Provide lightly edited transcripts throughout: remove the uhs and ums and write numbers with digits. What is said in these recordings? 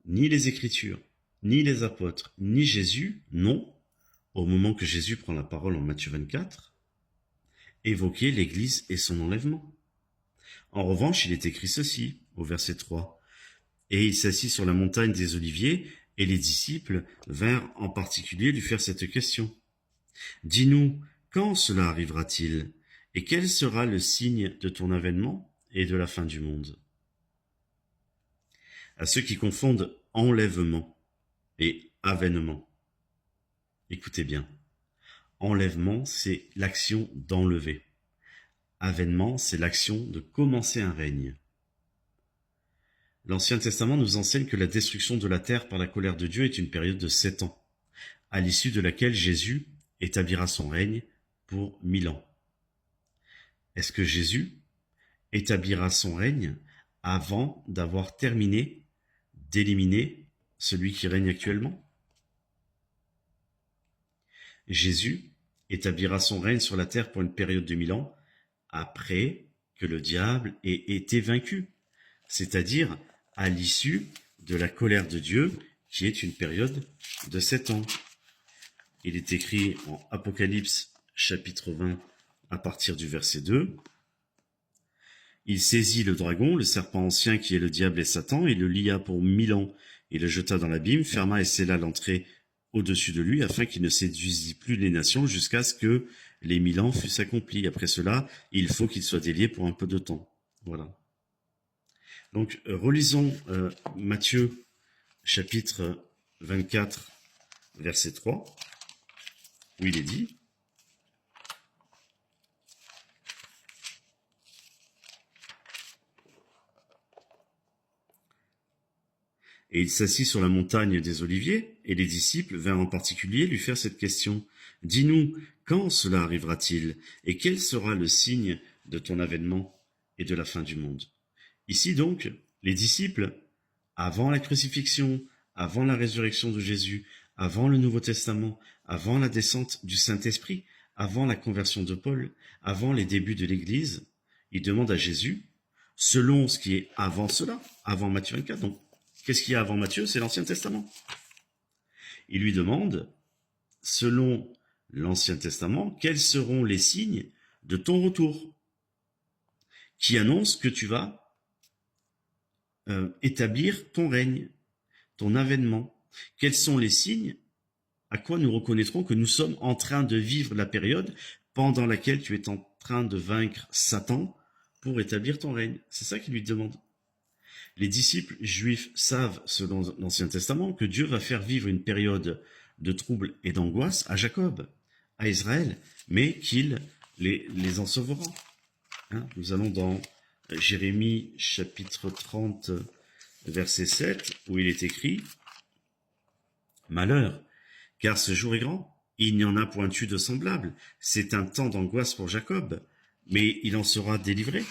ni les Écritures, ni les apôtres, ni Jésus n'ont, au moment que Jésus prend la parole en Matthieu 24, évoqué l'Église et son enlèvement. En revanche, il est écrit ceci, au verset 3. Et il s'assit sur la montagne des Oliviers, et les disciples vinrent en particulier lui faire cette question. Dis-nous, quand cela arrivera-t-il? Et quel sera le signe de ton avènement et de la fin du monde? À ceux qui confondent enlèvement et avènement, écoutez bien. Enlèvement, c'est l'action d'enlever. Avènement, c'est l'action de commencer un règne. L'Ancien Testament nous enseigne que la destruction de la terre par la colère de Dieu est une période de 7 ans, à l'issue de laquelle Jésus établira son règne pour 1000 ans. Est-ce que Jésus établira son règne avant d'avoir terminé d'éliminer celui qui règne actuellement? Jésus établira son règne sur la terre pour une période de 1000 ans après que le diable ait été vaincu, c'est-à-dire à l'issue de la colère de Dieu, qui est une période de 7 ans. Il est écrit en Apocalypse chapitre 20 à partir du verset 2. Il saisit le dragon, le serpent ancien qui est le diable et Satan, et le lia pour 1000 ans, et le jeta dans l'abîme, ferma et scella l'entrée au-dessus de lui, afin qu'il ne séduisît plus les nations jusqu'à ce que les 1000 ans fussent accomplis. Après cela, il faut qu'il soit délié pour un peu de temps. Voilà. Donc, relisons Matthieu chapitre 24, verset 3, où il est dit: Et il s'assit sur la montagne des Oliviers, et les disciples vinrent en particulier lui faire cette question. Dis-nous, quand cela arrivera-t-il, et quel sera le signe de ton avènement et de la fin du monde? Ici donc, les disciples, avant la crucifixion, avant la résurrection de Jésus, avant le Nouveau Testament, avant la descente du Saint-Esprit, avant la conversion de Paul, avant les débuts de l'Église, ils demandent à Jésus, selon ce qui est avant cela, avant Matthieu 24, donc qu'est-ce qu'il y a avant Matthieu? C'est l'Ancien Testament. Il lui demande, selon l'Ancien Testament, quels seront les signes de ton retour, qui annoncent que tu vas établir ton règne, ton avènement. Quels sont les signes à quoi nous reconnaîtrons que nous sommes en train de vivre la période pendant laquelle tu es en train de vaincre Satan pour établir ton règne? C'est ça qu'il lui demande. Les disciples juifs savent, selon l'Ancien Testament, que Dieu va faire vivre une période de trouble et d'angoisse à Jacob, à Israël, mais qu'il les en sauvera. Nous allons dans Jérémie chapitre 30, verset 7, où il est écrit « Malheur, car ce jour est grand, il n'y en a point eu de semblable. C'est un temps d'angoisse pour Jacob, mais il en sera délivré. »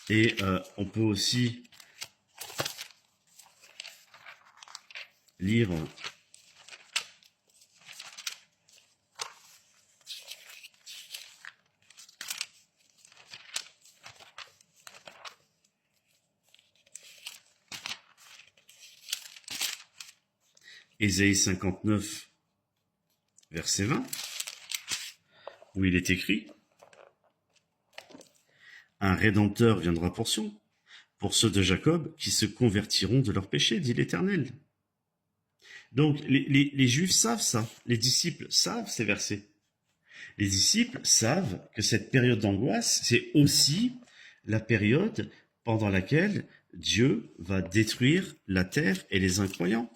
Et on peut aussi lire Ésaïe 59, verset 20, où il est écrit « Un Rédempteur viendra pour ceux de Jacob qui se convertiront de leurs péchés, dit l'Éternel. » Donc les Juifs savent ça, les disciples savent ces versets. Les disciples savent que cette période d'angoisse, c'est aussi la période pendant laquelle Dieu va détruire la terre et les incroyants.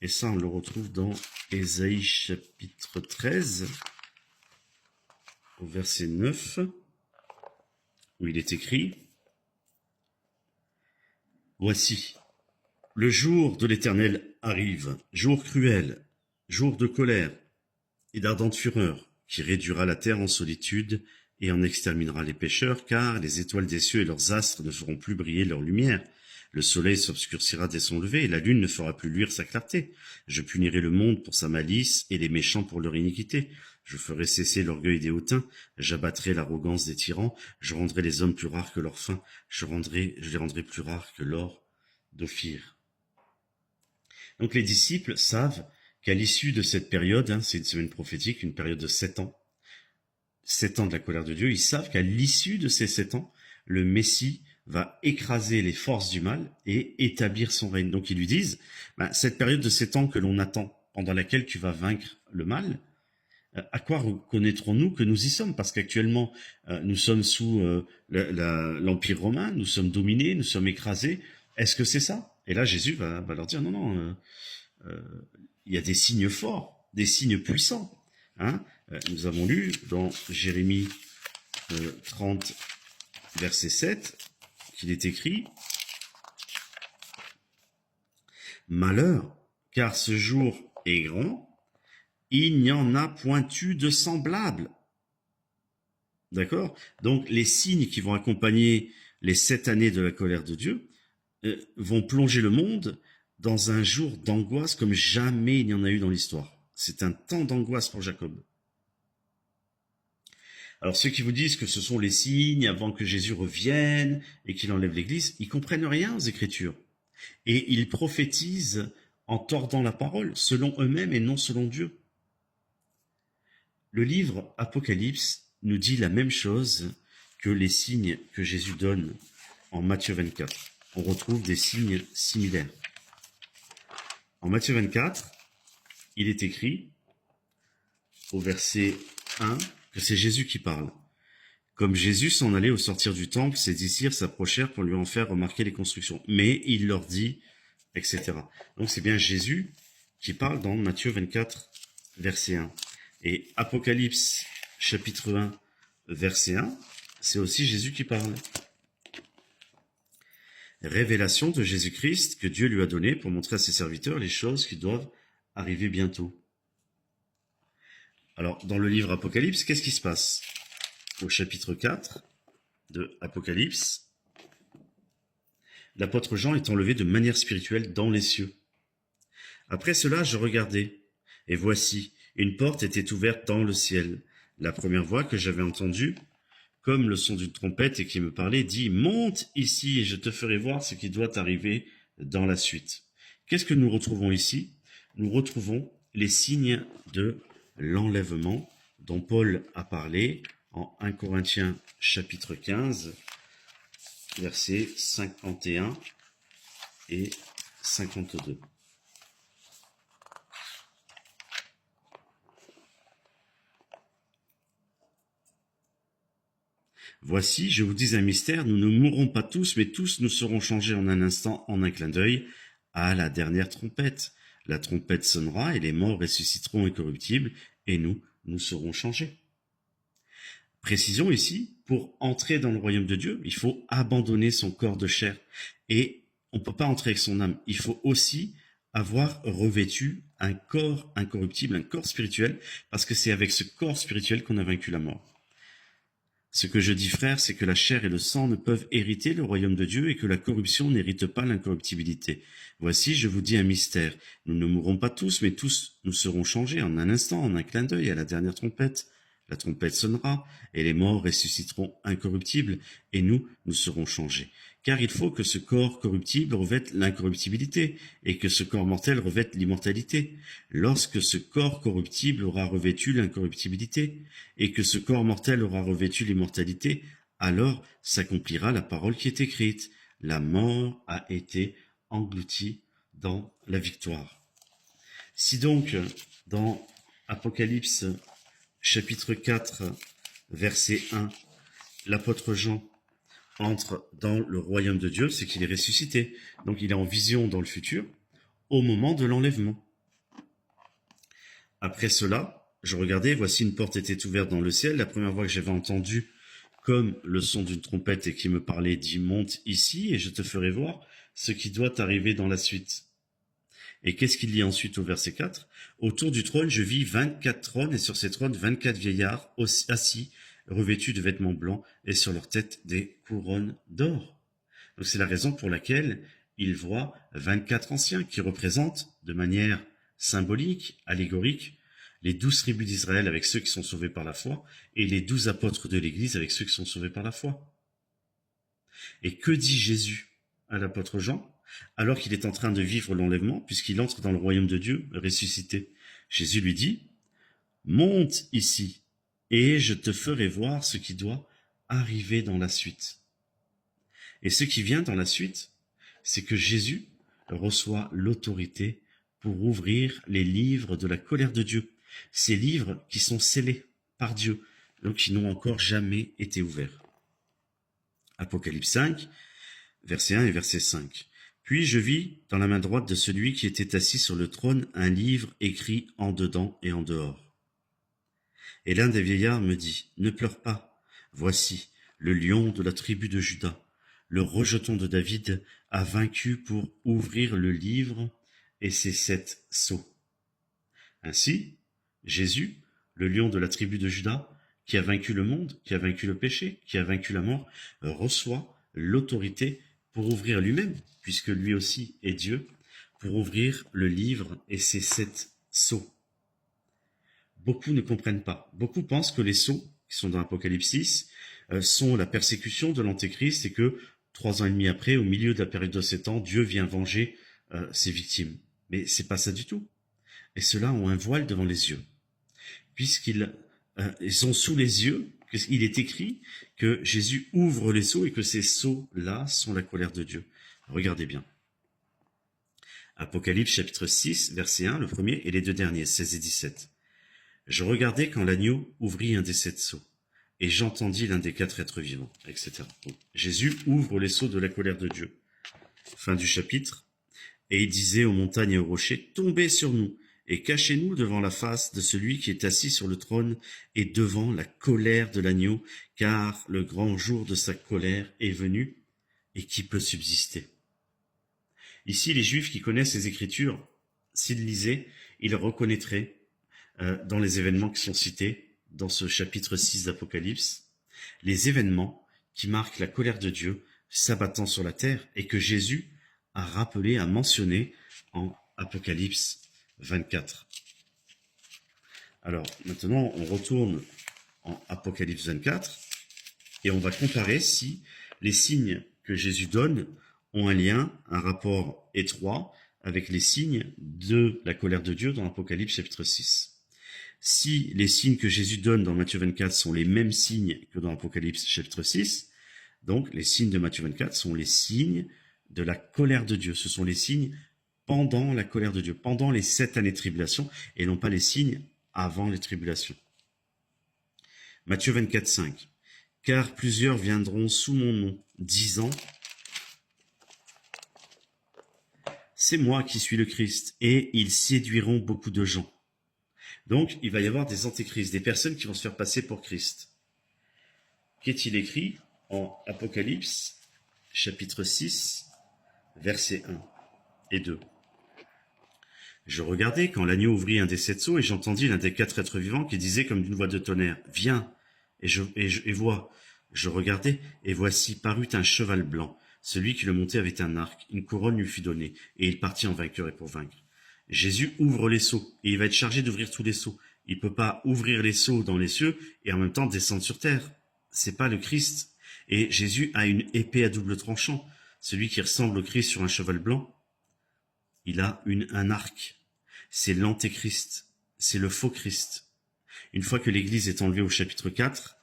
Et ça, on le retrouve dans Ésaïe chapitre 13, au verset 9, où il est écrit « Voici, le jour de l'Éternel arrive, jour cruel, jour de colère et d'ardente fureur, qui réduira la terre en solitude et en exterminera les pécheurs, car les étoiles des cieux et leurs astres ne feront plus briller leur lumière. Le soleil s'obscurcira dès son lever, et la lune ne fera plus luire sa clarté. Je punirai le monde pour sa malice, et les méchants pour leur iniquité. Je ferai cesser l'orgueil des hautains, j'abattrai l'arrogance des tyrans, je rendrai les hommes plus rares que leur faim, je les rendrai plus rares que l'or d'Ophir. Donc les disciples savent qu'à l'issue de cette période, c'est une semaine prophétique, une période de 7 ans, 7 ans de la colère de Dieu, ils savent qu'à l'issue de ces 7 ans, le Messie va écraser les forces du mal et établir son règne. Donc ils lui disent, cette période de 7 ans que l'on attend, pendant laquelle tu vas vaincre le mal, à quoi reconnaîtrons-nous que nous y sommes? Parce qu'actuellement, nous sommes sous l'Empire romain, nous sommes dominés, nous sommes écrasés. Est-ce que c'est ça? Et là, Jésus va leur dire, non, il y a des signes forts, des signes puissants. Nous avons lu dans Jérémie 30, verset 7, qu'il est écrit « Malheur, car ce jour est grand, il n'y en a point eu de semblable. » D'accord? Donc les signes qui vont accompagner les 7 années de la colère de Dieu vont plonger le monde dans un jour d'angoisse comme jamais il n'y en a eu dans l'histoire. C'est un temps d'angoisse pour Jacob. Alors ceux qui vous disent que ce sont les signes avant que Jésus revienne et qu'il enlève l'Église, ils comprennent rien aux Écritures. Et ils prophétisent en tordant la parole, selon eux-mêmes et non selon Dieu. Le livre Apocalypse nous dit la même chose que les signes que Jésus donne en Matthieu 24. On retrouve des signes similaires. En Matthieu 24, il est écrit, au verset 1, que c'est Jésus qui parle. Comme Jésus s'en allait au sortir du temple, ses disciples s'approchèrent pour lui en faire remarquer les constructions. Mais il leur dit, etc. Donc c'est bien Jésus qui parle dans Matthieu 24, verset 1. Et Apocalypse, chapitre 1, verset 1, c'est aussi Jésus qui parle. Révélation de Jésus-Christ que Dieu lui a donnée pour montrer à ses serviteurs les choses qui doivent arriver bientôt. Alors, dans le livre Apocalypse, qu'est-ce qui se passe? Au chapitre 4 de Apocalypse, l'apôtre Jean est enlevé de manière spirituelle dans les cieux. Après cela, je regardai, et voici, une porte était ouverte dans le ciel. La première voix que j'avais entendue, comme le son d'une trompette et qui me parlait, dit « Monte ici et je te ferai voir ce qui doit arriver dans la suite. » Qu'est-ce que nous retrouvons ici? Nous retrouvons les signes de l'enlèvement dont Paul a parlé en 1 Corinthiens chapitre 15, versets 51 et 52. Voici, je vous dis un mystère, nous ne mourrons pas tous, mais tous nous serons changés en un instant, en un clin d'œil, à la dernière trompette. La trompette sonnera et les morts ressusciteront incorruptibles, et nous serons changés. Précision ici, pour entrer dans le royaume de Dieu, il faut abandonner son corps de chair. Et on ne peut pas entrer avec son âme. Il faut aussi avoir revêtu un corps incorruptible, un corps spirituel, parce que c'est avec ce corps spirituel qu'on a vaincu la mort. Ce que je dis, frère, c'est que la chair et le sang ne peuvent hériter le royaume de Dieu et que la corruption n'hérite pas l'incorruptibilité. Voici, je vous dis un mystère. Nous ne mourrons pas tous, mais tous nous serons changés en un instant, en un clin d'œil, à la dernière trompette. La trompette sonnera, et les morts ressusciteront incorruptibles, et nous serons changés. Car il faut que ce corps corruptible revête l'incorruptibilité, et que ce corps mortel revête l'immortalité. Lorsque ce corps corruptible aura revêtu l'incorruptibilité, et que ce corps mortel aura revêtu l'immortalité, alors s'accomplira la parole qui est écrite. La mort a été engloutie dans la victoire. Si donc, dans Apocalypse chapitre 4, verset 1, l'apôtre Jean entre dans le royaume de Dieu, c'est qu'il est ressuscité. Donc il est en vision dans le futur, au moment de l'enlèvement. Après cela, je regardais, voici une porte était ouverte dans le ciel. La première voix que j'avais entendue, comme le son d'une trompette et qui me parlait, dit « Monte ici et je te ferai voir ce qui doit arriver dans la suite. » Et qu'est-ce qu'il dit ensuite au verset 4? Autour du trône, je vis 24 trônes, et sur ces trônes, 24 vieillards assis, revêtus de vêtements blancs, et sur leur tête des couronnes d'or. Donc c'est la raison pour laquelle il voit 24 anciens qui représentent, de manière symbolique, allégorique, les 12 tribus d'Israël avec ceux qui sont sauvés par la foi, et les 12 apôtres de l'Église avec ceux qui sont sauvés par la foi. Et que dit Jésus à l'apôtre Jean, alors qu'il est en train de vivre l'enlèvement, puisqu'il entre dans le royaume de Dieu ressuscité. Jésus lui dit, « Monte ici, et je te ferai voir ce qui doit arriver dans la suite. » Et ce qui vient dans la suite, c'est que Jésus reçoit l'autorité pour ouvrir les livres de la colère de Dieu. Ces livres qui sont scellés par Dieu, donc qui n'ont encore jamais été ouverts. Apocalypse 5, verset 1 et verset 5. Puis je vis dans la main droite de celui qui était assis sur le trône un livre écrit en dedans et en dehors. Et l'un des vieillards me dit, « Ne pleure pas, voici, le lion de la tribu de Juda, le rejeton de David, a vaincu pour ouvrir le livre et ses 7 sceaux. » Ainsi, Jésus, le lion de la tribu de Juda, qui a vaincu le monde, qui a vaincu le péché, qui a vaincu la mort, reçoit l'autorité pour ouvrir lui-même, puisque lui aussi est Dieu, pour ouvrir le livre et ses 7 sceaux. Beaucoup ne comprennent pas. Beaucoup pensent que les sceaux, qui sont dans Apocalypse 6, sont la persécution de l'Antéchrist et que 3 ans et demi après, au milieu de la période de 7 ans, Dieu vient venger ses victimes. Mais c'est pas ça du tout. Et ceux-là ont un voile devant les yeux, puisqu'ils sont sous les yeux. Il est écrit que Jésus ouvre les sceaux et que ces sceaux-là sont la colère de Dieu. Regardez bien. Apocalypse chapitre 6, verset 1, le premier, et les 2 derniers, 16 et 17. Je regardais quand l'agneau ouvrit un des 7 sceaux, et j'entendis l'un des 4 êtres vivants, etc. Donc, Jésus ouvre les sceaux de la colère de Dieu. Fin du chapitre. Et il disait aux montagnes et aux rochers, « Tombez sur nous, et cachez-nous devant la face de celui qui est assis sur le trône et devant la colère de l'agneau, car le grand jour de sa colère est venu, et qui peut subsister ?» Ici, les Juifs qui connaissent les Écritures, s'ils lisaient, ils reconnaîtraient dans les événements qui sont cités dans ce chapitre 6 d'Apocalypse, les événements qui marquent la colère de Dieu s'abattant sur la terre et que Jésus a rappelé, a mentionné en Apocalypse 24. Alors, maintenant, on retourne en Apocalypse 24 et on va comparer si les signes que Jésus donne ont un lien, un rapport étroit avec les signes de la colère de Dieu dans Apocalypse chapitre 6. Si les signes que Jésus donne dans Matthieu 24 sont les mêmes signes que dans Apocalypse chapitre 6, donc les signes de Matthieu 24 sont les signes de la colère de Dieu. Ce sont les signes pendant la colère de Dieu, pendant les 7 années de tribulation, et non pas les signes avant les tribulations. Matthieu 24, 5. « Car plusieurs viendront sous mon nom, disant, c'est moi qui suis le Christ, et ils séduiront beaucoup de gens. » Donc, il va y avoir des antéchrists, des personnes qui vont se faire passer pour Christ. Qu'est-il écrit en Apocalypse, chapitre 6, versets 1 et 2. Je regardais quand l'agneau ouvrit un des 7 sceaux et j'entendis l'un des 4 êtres vivants qui disait comme d'une voix de tonnerre, « Viens !» et vois. Je regardais et voici parut un cheval blanc. Celui qui le montait avait un arc, une couronne lui fut donnée, et il partit en vainqueur et pour vaincre. Jésus ouvre les sceaux, et il va être chargé d'ouvrir tous les sceaux. Il peut pas ouvrir les sceaux dans les cieux et en même temps descendre sur terre. C'est pas le Christ. Et Jésus a une épée à double tranchant. Celui qui ressemble au Christ sur un cheval blanc, il a un arc. C'est l'antéchrist. C'est le faux Christ. Une fois que l'Église est enlevée au chapitre 4,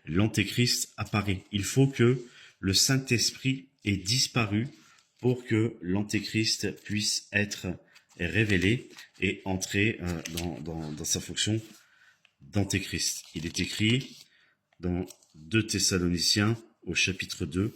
l'antéchrist apparaît. Il faut que le Saint-Esprit ait disparu pour que l'antéchrist puisse être révélé et entrer dans sa fonction d'antéchrist. Il est écrit dans 2 Thessaloniciens au chapitre 2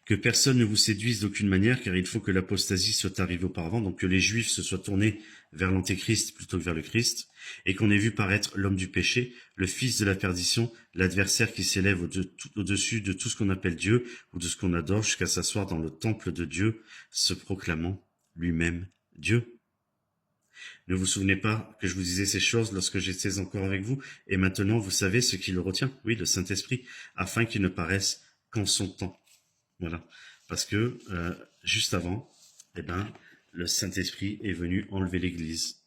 que personne ne vous séduise d'aucune manière, car il faut que l'apostasie soit arrivée auparavant, donc que les Juifs se soient tournés vers l'antéchrist plutôt que vers le Christ, et qu'on ait vu paraître l'homme du péché, le fils de la perdition, l'adversaire qui s'élève au-dessus de tout ce qu'on appelle Dieu ou de ce qu'on adore jusqu'à s'asseoir dans le temple de Dieu, se proclamant lui-même Dieu. Ne vous souvenez pas que je vous disais ces choses lorsque j'étais encore avec vous, et maintenant vous savez ce qui le retient, oui, le Saint-Esprit, afin qu'il ne paraisse qu'en son temps. Voilà, parce que juste avant, le Saint-Esprit est venu enlever l'Église.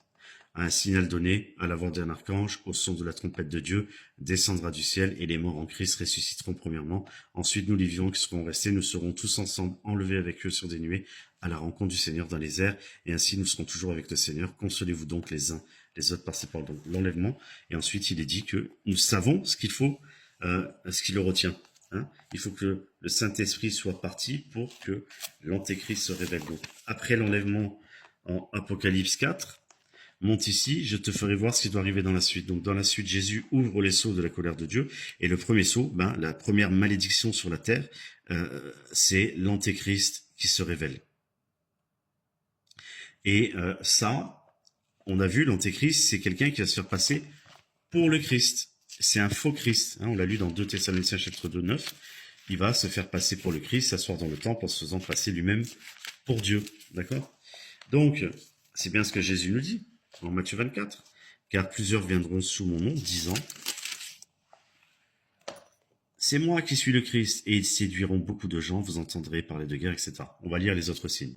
à un signal donné, à la voix d'un archange, au son de la trompette de Dieu, descendra du ciel, et les morts en Christ ressusciteront premièrement. Ensuite, nous, les vivants qui serons restés, nous serons tous ensemble enlevés avec eux sur des nuées, à la rencontre du Seigneur dans les airs, et ainsi nous serons toujours avec le Seigneur. Consolez-vous donc les uns les autres par ces paroles. Donc l'enlèvement, et ensuite il est dit que nous savons ce qu'il faut, ce qui le retient. Hein. Il faut que le Saint-Esprit soit parti pour que l'Antéchrist se révèle. Donc après l'enlèvement en Apocalypse 4, monte ici, je te ferai voir ce qui doit arriver dans la suite. Donc dans la suite, Jésus ouvre les sceaux de la colère de Dieu, et le premier sceau, la première malédiction sur la terre, c'est l'Antéchrist qui se révèle. Et ça, on a vu, l'Antéchrist, c'est quelqu'un qui va se faire passer pour le Christ. C'est un faux Christ. Hein, on l'a lu dans 2 Thessaloniciens chapitre 2, 9. Il va se faire passer pour le Christ, s'asseoir dans le temple en se faisant passer lui-même pour Dieu. D'accord? Donc, c'est bien ce que Jésus nous dit en Matthieu 24. Car plusieurs viendront sous mon nom, disant, c'est moi qui suis le Christ, et ils séduiront beaucoup de gens, vous entendrez parler de guerre, etc. On va lire les autres signes.